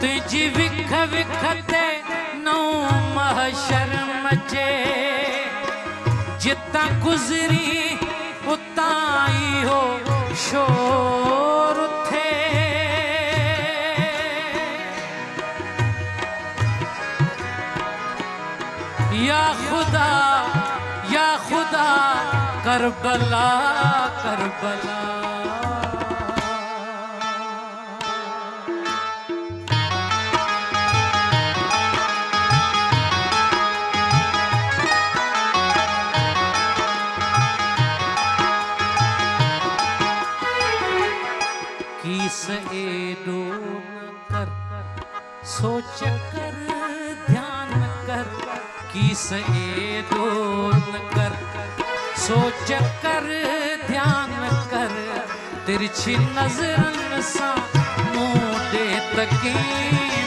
तुझी विख विखते नौ महशर मचे जिता गुजरी उताई हो शोर थे या खुदा करबला करबला किस एडो न कर सोच कर ध्यान कर किस एडो न कर सोच कर ध्यान कर तिरछी नजरन सा मुंह दे तकी